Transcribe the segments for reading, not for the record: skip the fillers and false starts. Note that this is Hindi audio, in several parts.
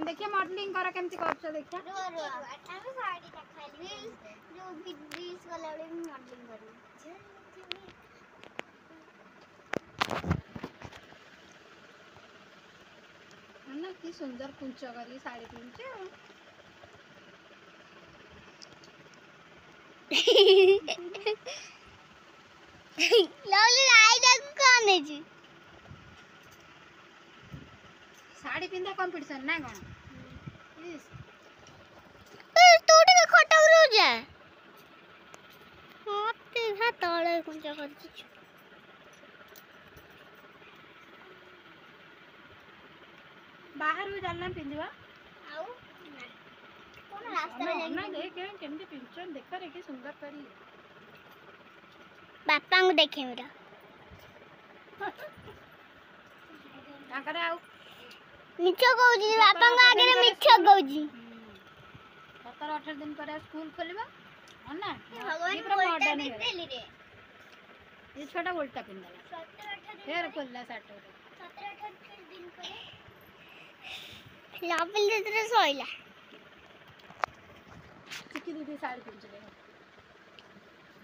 देखिए मॉडलिंग करा केमती करछ देखिए हम साड़ी का खाली जो रील्स वाला मॉडलिंग करू ना की सुंदर कुंच करी साड़ी पिनछ लवली आईडा कोन है जी साड़ी पिंदा कंपटीशन ना कोन इस तू टिके खटा रो जा मते हा तळे कुंच करछ बाहर भी जाना पिंदिबा आउ कोन रास्ता रे ना देख केमती पिनछ देख रे की सुंदर करी बापा को देखे मेरा ताकरे आउ मिछ कहूजी बापा को आगे मिछ कहूजी 17-18 दिन पर स्कूल खोलबा ना भगवान पूरा मॉडर्न है पेली रे ये छोटा उल्टा पिंदला 17-18 फेर खोलला 60 दिन करे लापल तेरे सोइला सिक्की दीदी साड़ी पिंचले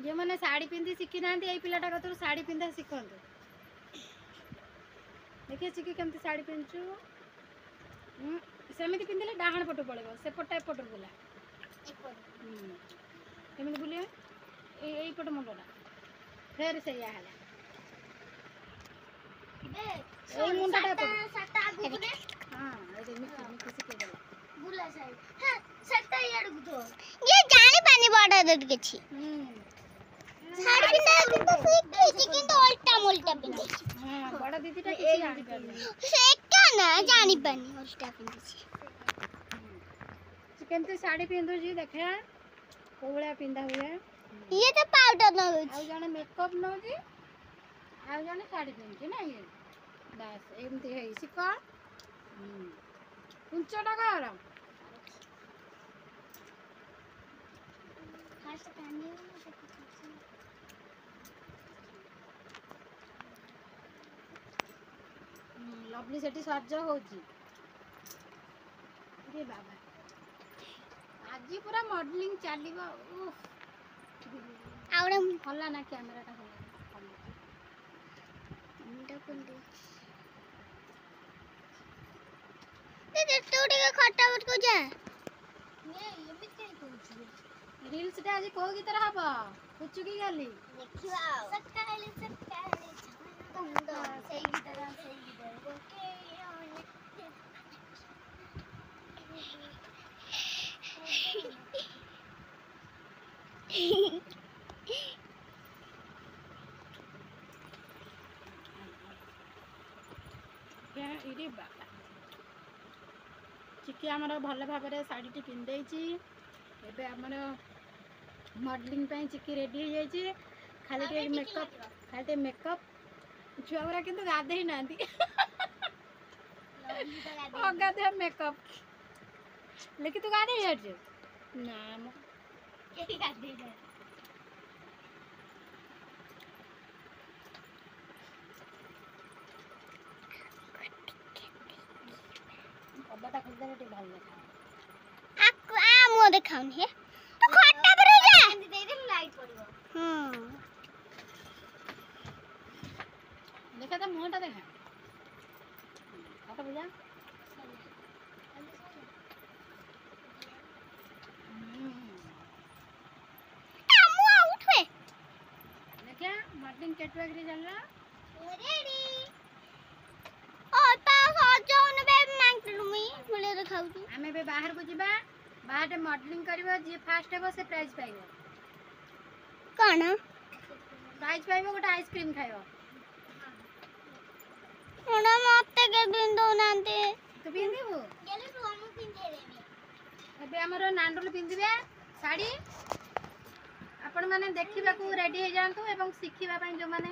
जे माने साड़ी पिंदी सिक्की नांती एई पिलाटा कतरु साड़ी पिंदा सिखंतु देखिए सिक्की केमती साड़ी पिंचु सेमिति पिंदिले डाहाण पटु पळेबो से पटा पटु बुला केमिति बुलिए एई पट मुंडटा फेर से या हला एई मुंडटा पट सट्टा आगु ने हां ए मिक्की सिके देला बुला साइड हां सट्टा याडू तो ये जानी पानी बड़ा दट के छी साड़ी पिंदा तो सीखी छी किंतु उल्टा मुल्टा पिंदे हां बड़ा दीदीटा किसी जानी पानी सेका ना जानी पानी उल्टा पिंदे छी केमती साड़ी पिंदु जी देखा कोवळा पिंदा हुए ये तो पाउडर न हो आ जने मेकअप न जी आ जने साड़ी पिंदी ना ये बस एमती है सिका कुंचटा कर फास्ट पानी लवली सेठी सज होची रे बाबा आज पूरा मॉडलिंग चलीबा उफ आवड़े हल्ला ना कैमराटा हल्ला मुंडा कुंडे दे तू टिके खट्टा मत को जा ये एमित कहीं कहू रील्स टा आज को गीत रहबा कुछ की गाली देखिवा सट्टा है तो मुंडा सही गीत ओके इरे बाबा चिकी आमर भल भाव शाढ़ी पिंधे एबे आमर मॉडलिंग पे चिकी रेडी हो जाए खाली मेकअप खाली मेकअप छुआ गुरा किंतु गाधे ना अगाधे मेकअप लेकिन तू गाधे जाए ना कबाटा खुलदे टे भल देखा आ मो देखाउन हे तो खट्टा पर जा दे दे लाइट पड़िबो देखा तो मुंहटा देखा खाता बुझा देखा मॉडलिंग केटवा के चलला रेडी और पास आ जाओ न बे मांग लुमी बोले देखाउ तू हमें बे बाहर को जीबा बाहर मॉडलिंग करबो जे फास्ट हेबो से प्राइज पाइबो कोन प्राइज पाइबो गोटे आइसक्रीम खाइबो ओना मते के बिंदो नांते तू पिंदिबो गेले तू हम पिंदे देबे एबे हमरो नांडुल पिंदिबे साड़ी आपण माने देखिबा को रेडी हो जांतु एवं सिखिबा पई जो माने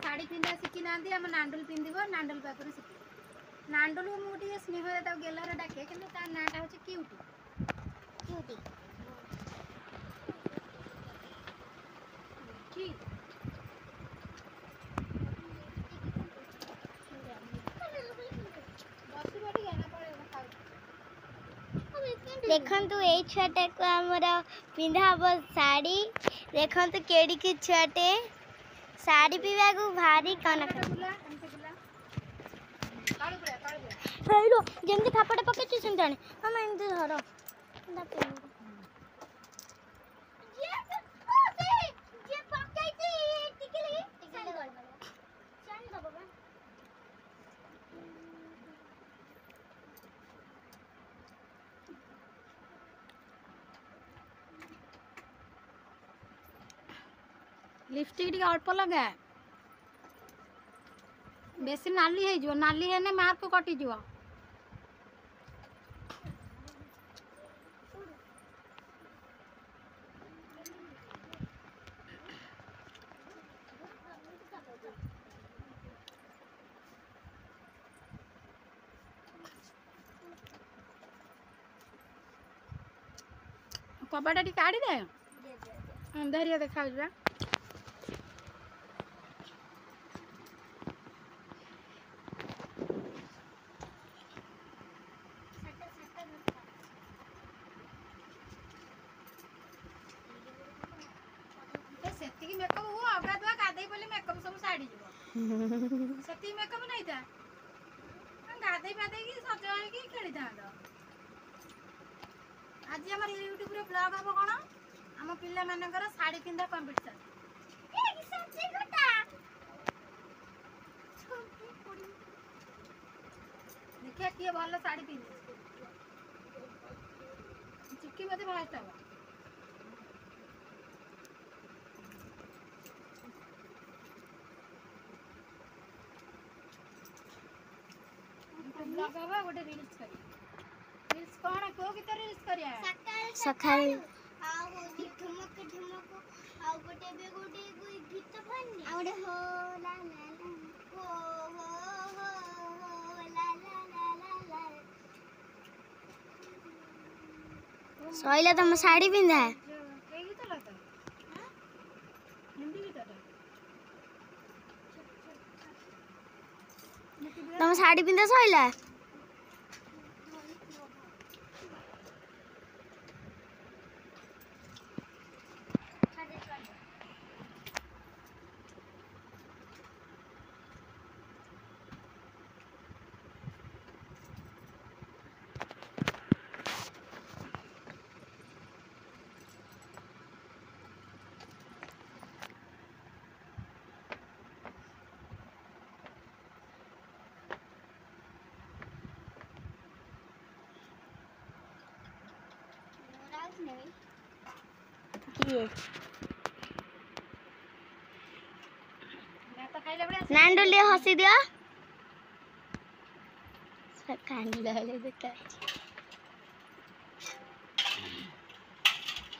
साड़ी पिंदा सिखि नांती हम नांडुल पिंदिबो नांडुल पाकर सिखि नांडुल मु टिके स्नेह देता गेलर डाके किंतु ता नाटा होची क्यूटी क्यूटी ठीक बसी बैठी गाना पड़े खाऊ देखंतु ए छुआटे को हमर पिंधा हब साड़ी देखंतु केडी की छुआटे साड़ी पीवा को भारी कन हेलो जेमती थापड़ पके सुनताने हम एमती धर लिपस्टिक टी अल्प लगा बेसी नाली है जो नाली है ना मार्क कटि जो कबाटा टी काढ़ी दे धैर्य देखा जा सेती मेकअप हो आगा तो गाधई बोले मेकअप सब साड़ी जीवो सेती मेकअप नहीं था गाधई पाधई की सज होई की खेली था आज हमर यूट्यूब रे ब्लॉग हबो कोन हम पिल्ला मानकर साड़ी पिंधा कंपटीशन ए की सच्ची गोटा देखिए किए भल साड़ी पिंधे चिक्की मते फास्ट हबो ब्लॉग हबो गोटे रील्स करी रील्स कोन को की रील्स करिया सकाळ आ होती ठुमक ठुमक आ गोटे बे गोटे कोई गीत बन्नी आ गोटे हो ला ला ला हो ला ला ला ला सोइला तुम साड़ी पिंधा है के गीत लता हां हिंदी गीत तुम साड़ी पिंधा सोइला नांडुली हसी दियो कांडले देखा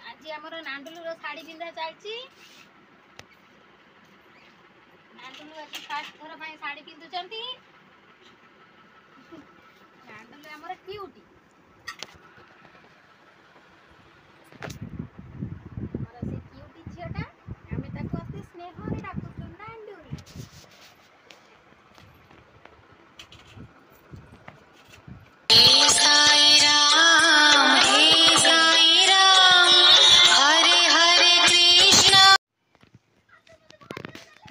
आज हमर नांडुली रो साड़ी पिंधा चलची नांडुली आज फर्स्ट थोर भाई साड़ी पिंधु चंती नांडुली हमर क्यूटी हमर से क्यूटी छियोटा हमें ताको अति स्नेह रे डाकु नांडुली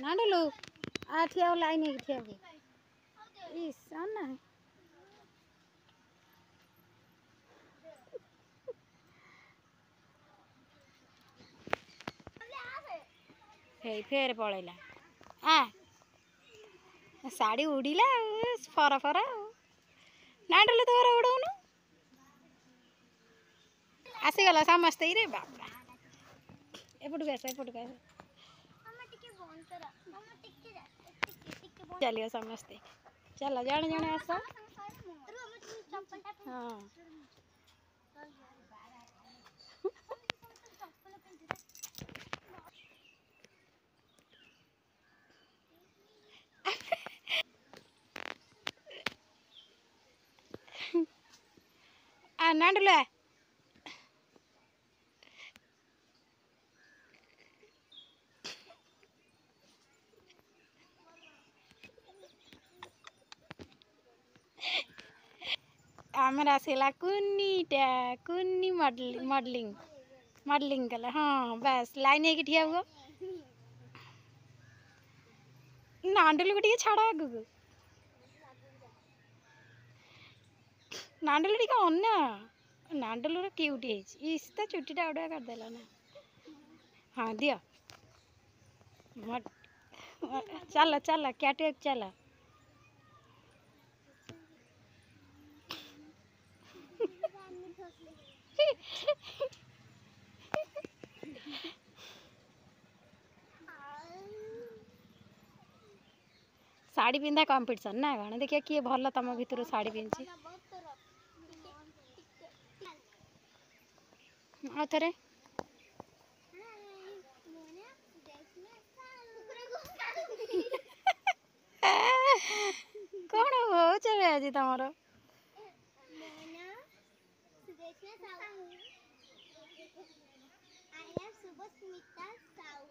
नांडुलू आ ठिया लाइन है ठिया इस अन्ना हे फेर पळैला आ साड़ी उड़ीला फर फर नांडुलू तोर उड़ौनु आसीगला समस्ते रे बाबा एपटू आस चलिए समस्ते चलो जड़े जड़े आस हाँ नांडुला आम ଆମର ଆସିଲା କୁନିଟା କୁନି ମଡେଲିଂ ମଡେଲିଂ କଲା। ହଁ ବାସ୍ ଲାଇନ୍ ହେଇକି ଠିଆ ହୁଅ। ନାଣ୍ଡୁଲକୁ ଟିକେ ଛାଡ଼ ଆଗକୁ। ନାଣ୍ଡୁଲ ଟିକେ ଅନା। ନାଣ୍ଡୁଲର କ୍ୟୁଟ୍ ହେଇଛି। ଇସ୍ ତା ଚୁଟିଟା ଅଡ଼ୁଆ କରିଦେଲା ନା। ହଁ ଦିଅ। ଚାଲ ଚାଲ କ୍ୟାଟୱାକ୍ ଚାଲ। ଶାଢ଼ୀ ପିନ୍ଧା କମ୍ପିଟିସନ୍ ନା କ'ଣ? ଦେଖିବା କିଏ ଭଲ ତମ ଭିତରୁ ଶାଢ଼ୀ ପିନ୍ଧିଛି। ଆଉ ଥରେ କ'ଣ ହଉଛି ଆଜି ତମର? I am Subhasmita Sahu.